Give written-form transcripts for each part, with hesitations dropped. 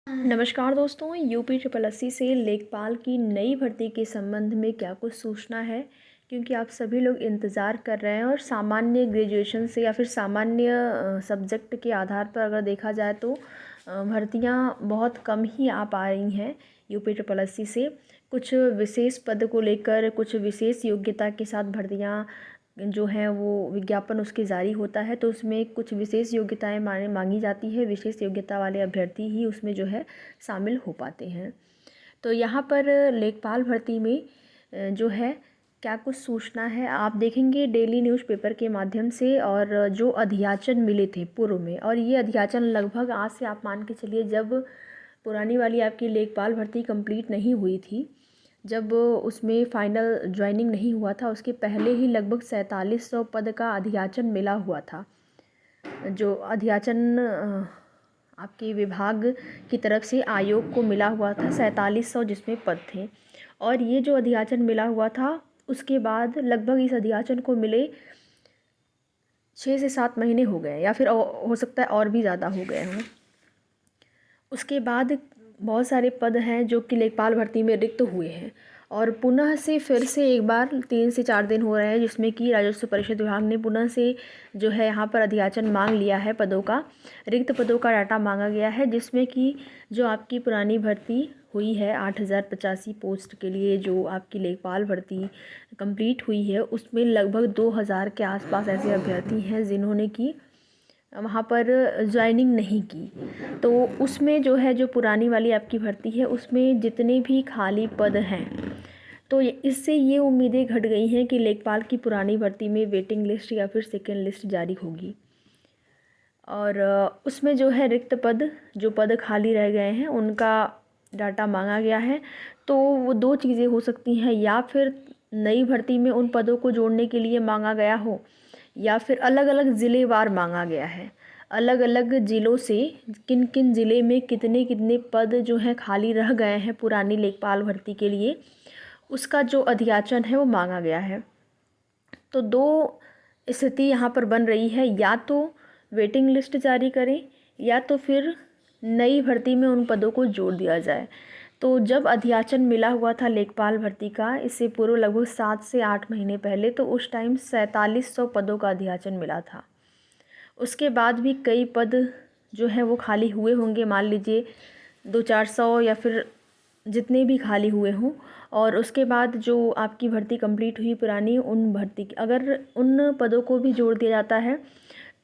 नमस्कार दोस्तों, UP triple SC से लेखपाल की नई भर्ती के संबंध में क्या कुछ सूचना है। क्योंकि आप सभी लोग इंतज़ार कर रहे हैं और सामान्य ग्रेजुएशन से या फिर सामान्य सब्जेक्ट के आधार पर अगर देखा जाए तो भर्तियां बहुत कम ही आ पा रही हैं यूपी ट्रिपल एससी से। कुछ विशेष पद को लेकर कुछ विशेष योग्यता के साथ भर्तियां जो हैं वो विज्ञापन उसके जारी होता है, तो उसमें कुछ विशेष योग्यताएं मांगी जाती है। विशेष योग्यता वाले अभ्यर्थी ही उसमें जो है शामिल हो पाते हैं। तो यहाँ पर लेखपाल भर्ती में जो है क्या कुछ सूचना है आप देखेंगे डेली न्यूज़पेपर के माध्यम से। और जो अध्याचन मिले थे पूर्व में, और ये अध्याचन लगभग आज से आप मान के चलिए, जब पुरानी वाली आपकी लेखपाल भर्ती कंप्लीट नहीं हुई थी, जब उसमें फ़ाइनल ज्वाइनिंग नहीं हुआ था, उसके पहले ही लगभग 4700 पद का अध्याचन मिला हुआ था। जो अध्याचन आपके विभाग की तरफ से आयोग को मिला हुआ था 4700 जिसमें पद थे। और ये जो अध्याचन मिला हुआ था उसके बाद लगभग इस अध्याचन को मिले 6 से 7 महीने हो गए, या फिर हो सकता है और भी ज़्यादा हो गए हों। उसके बाद बहुत सारे पद हैं जो कि लेखपाल भर्ती में रिक्त हुए हैं, और पुनः से फिर से एक बार 3 से 4 दिन हो रहे हैं जिसमें कि राजस्व परिषद विभाग ने पुनः से जो है यहाँ पर अध्याचन मांग लिया है। पदों का, रिक्त पदों का डाटा मांगा गया है, जिसमें कि जो आपकी पुरानी भर्ती हुई है 8085 पोस्ट के लिए जो आपकी लेखपाल भर्ती कंप्लीट हुई है, उसमें लगभग 2000 के आसपास ऐसे अभ्यर्थी हैं जिन्होंने कि वहाँ पर ज्वाइनिंग नहीं की। तो उसमें जो है, जो पुरानी वाली आपकी भर्ती है, उसमें जितने भी खाली पद हैं, तो इससे ये उम्मीदें घट गई हैं कि लेखपाल की पुरानी भर्ती में वेटिंग लिस्ट या फिर सेकेंड लिस्ट जारी होगी। और उसमें जो है रिक्त पद, जो पद खाली रह गए हैं, उनका डाटा मांगा गया है। तो वो दो चीज़ें हो सकती हैं, या फिर नई भर्ती में उन पदों को जोड़ने के लिए मांगा गया हो, या फिर अलग अलग ज़िलेवार मांगा गया है। अलग अलग ज़िलों से किन किन ज़िले में कितने कितने पद जो हैं खाली रह गए हैं पुरानी लेखपाल भर्ती के लिए, उसका जो अध्याचन है वो मांगा गया है। तो दो स्थिति यहाँ पर बन रही है, या तो वेटिंग लिस्ट जारी करें या तो फिर नई भर्ती में उन पदों को जोड़ दिया जाए। तो जब अध्याचन मिला हुआ था लेखपाल भर्ती का, इससे पूर्व लगभग 7 से 8 महीने पहले, तो उस टाइम 4700 पदों का अध्याचन मिला था। उसके बाद भी कई पद जो हैं वो खाली हुए होंगे, मान लीजिए 200-400 या फिर जितने भी खाली हुए हों। और उसके बाद जो आपकी भर्ती कंप्लीट हुई पुरानी, उन भर्ती अगर उन पदों को भी जोड़ दिया जाता है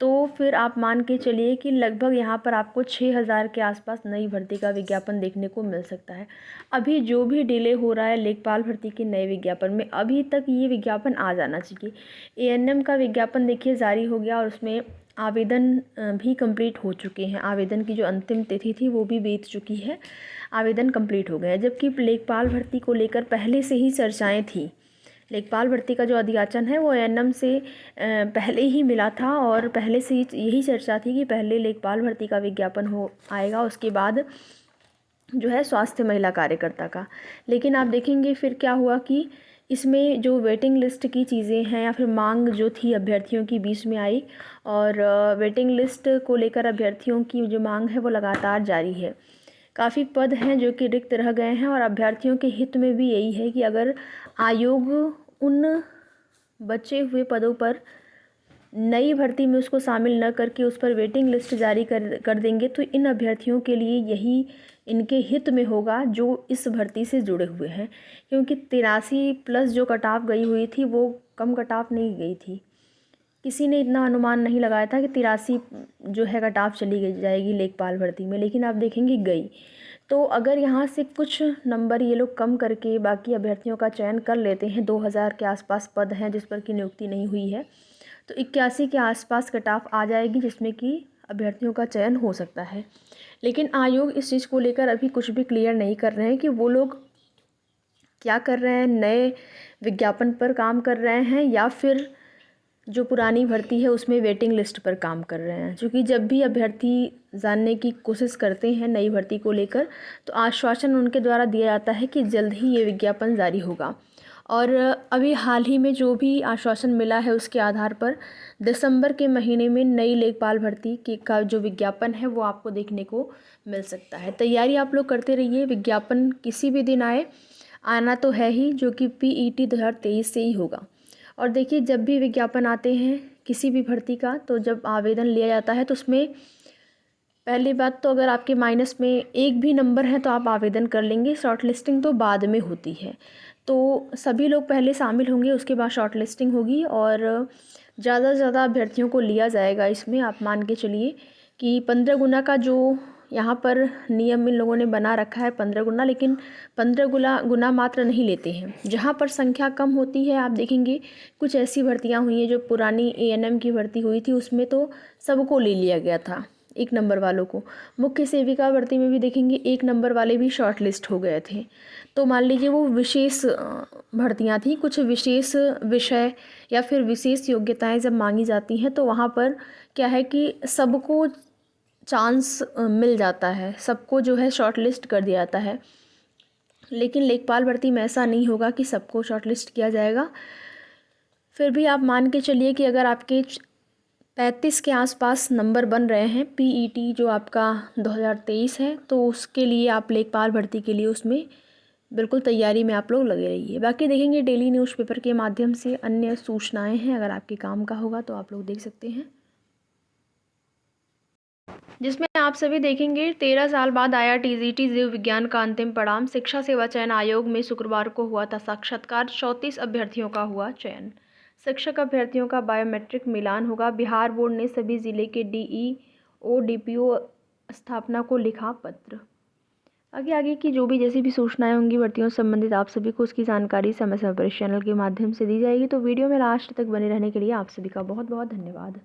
तो फिर आप मान के चलिए कि लगभग यहाँ पर आपको 6000 के आसपास नई भर्ती का विज्ञापन देखने को मिल सकता है। अभी जो भी डिले हो रहा है लेखपाल भर्ती के नए विज्ञापन में, अभी तक ये विज्ञापन आ जाना चाहिए। एएनएम का विज्ञापन देखिए जारी हो गया, और उसमें आवेदन भी कंप्लीट हो चुके हैं। आवेदन की जो अंतिम तिथि थी वो भी बीत चुकी है, आवेदन कंप्लीट हो गए। जबकि लेखपाल भर्ती को लेकर पहले से ही चर्चाएँ थी। लेखपाल भर्ती का जो अध्याचन है वो एएनएम से पहले ही मिला था, और पहले से ही यही चर्चा थी कि पहले लेखपाल भर्ती का विज्ञापन हो आएगा, उसके बाद जो है स्वास्थ्य महिला कार्यकर्ता का। लेकिन आप देखेंगे फिर क्या हुआ कि इसमें जो वेटिंग लिस्ट की चीज़ें हैं या फिर मांग जो थी अभ्यर्थियों की बीच में आई, और वेटिंग लिस्ट को लेकर अभ्यर्थियों की जो मांग है वो लगातार जारी है। काफ़ी पद हैं जो कि रिक्त रह गए हैं, और अभ्यर्थियों के हित में भी यही है कि अगर आयोग उन बचे हुए पदों पर नई भर्ती में उसको शामिल न करके उस पर वेटिंग लिस्ट जारी कर देंगे, तो इन अभ्यर्थियों के लिए यही इनके हित में होगा जो इस भर्ती से जुड़े हुए हैं। क्योंकि 83+ जो कट ऑफ गई हुई थी वो कम कट ऑफ नहीं गई थी। किसी ने इतना अनुमान नहीं लगाया था कि 83 जो है कट ऑफ चली जाएगी लेखपाल भर्ती में, लेकिन आप देखेंगे गई। तो अगर यहाँ से कुछ नंबर ये लोग कम करके बाकी अभ्यर्थियों का चयन कर लेते हैं, 2000 के आसपास पद हैं जिस पर की नियुक्ति नहीं हुई है, तो 81 के आसपास कट ऑफ आ जाएगी, जिसमें कि अभ्यर्थियों का चयन हो सकता है। लेकिन आयोग इस चीज़ को लेकर अभी कुछ भी क्लियर नहीं कर रहे हैं कि वो लोग क्या कर रहे हैं, नए विज्ञापन पर काम कर रहे हैं या फिर जो पुरानी भर्ती है उसमें वेटिंग लिस्ट पर काम कर रहे हैं। क्योंकि जब भी अभ्यर्थी जानने की कोशिश करते हैं नई भर्ती को लेकर, तो आश्वासन उनके द्वारा दिया जाता है कि जल्द ही ये विज्ञापन जारी होगा। और अभी हाल ही में जो भी आश्वासन मिला है उसके आधार पर दिसंबर के महीने में नई लेखपाल भर्ती के का जो विज्ञापन है वो आपको देखने को मिल सकता है। तैयारी आप लोग करते रहिए, विज्ञापन किसी भी दिन आना तो है ही, जो कि PET 2023 से ही होगा। और देखिए, जब भी विज्ञापन आते हैं किसी भी भर्ती का, तो जब आवेदन लिया जाता है तो उसमें पहली बात तो अगर आपके माइनस में एक भी नंबर है तो आप आवेदन कर लेंगे, शॉर्ट लिस्टिंग तो बाद में होती है। तो सभी लोग पहले शामिल होंगे, उसके बाद शॉर्ट लिस्टिंग होगी और ज़्यादा से ज़्यादा अभ्यर्थियों को लिया जाएगा। इसमें आप मान के चलिए कि 15 गुना का जो यहाँ पर नियम इन लोगों ने बना रखा है, 15 गुना, लेकिन 15 गुना मात्र नहीं लेते हैं। जहाँ पर संख्या कम होती है, आप देखेंगे कुछ ऐसी भर्तियाँ हुई हैं जो पुरानी ANM की भर्ती हुई थी, उसमें तो सबको ले लिया गया था, 1 नंबर वालों को। मुख्य सेविका भर्ती में भी देखेंगे 1 नंबर वाले भी शॉर्ट लिस्ट हो गए थे। तो मान लीजिए वो विशेष भर्तियां थी, कुछ विशेष विषय या फिर विशेष योग्यताएं जब मांगी जाती हैं तो वहाँ पर क्या है कि सबको चांस मिल जाता है, सबको जो है शॉर्ट लिस्ट कर दिया जाता है। लेकिन लेखपाल भर्ती में ऐसा नहीं होगा कि सबको शॉर्ट लिस्ट किया जाएगा। फिर भी आप मान के चलिए कि अगर आपके 35 के आसपास नंबर बन रहे हैं PET जो आपका 2023 है, तो उसके लिए आप लेखपाल भर्ती के लिए उसमें बिल्कुल तैयारी में आप लोग लगे रहिए। बाकी देखेंगे डेली न्यूज़पेपर के माध्यम से अन्य सूचनाएं हैं, अगर आपके काम का होगा तो आप लोग देख सकते हैं, जिसमें आप सभी देखेंगे 13 साल बाद आया TGT जीव विज्ञान का अंतिम परिणाम। शिक्षा सेवा चयन आयोग में शुक्रवार को हुआ था साक्षात्कार, 34 अभ्यर्थियों का हुआ चयन। शिक्षक अभ्यर्थियों का बायोमेट्रिक मिलान होगा। बिहार बोर्ड ने सभी जिले के DEO DPO स्थापना को लिखा पत्र। आगे की जो भी जैसी भी सूचनाएं होंगी भर्तियों से संबंधित, आप सभी को उसकी जानकारी समय समय पर इस चैनल के माध्यम से दी जाएगी। तो वीडियो में लास्ट तक बने रहने के लिए आप सभी का बहुत बहुत धन्यवाद।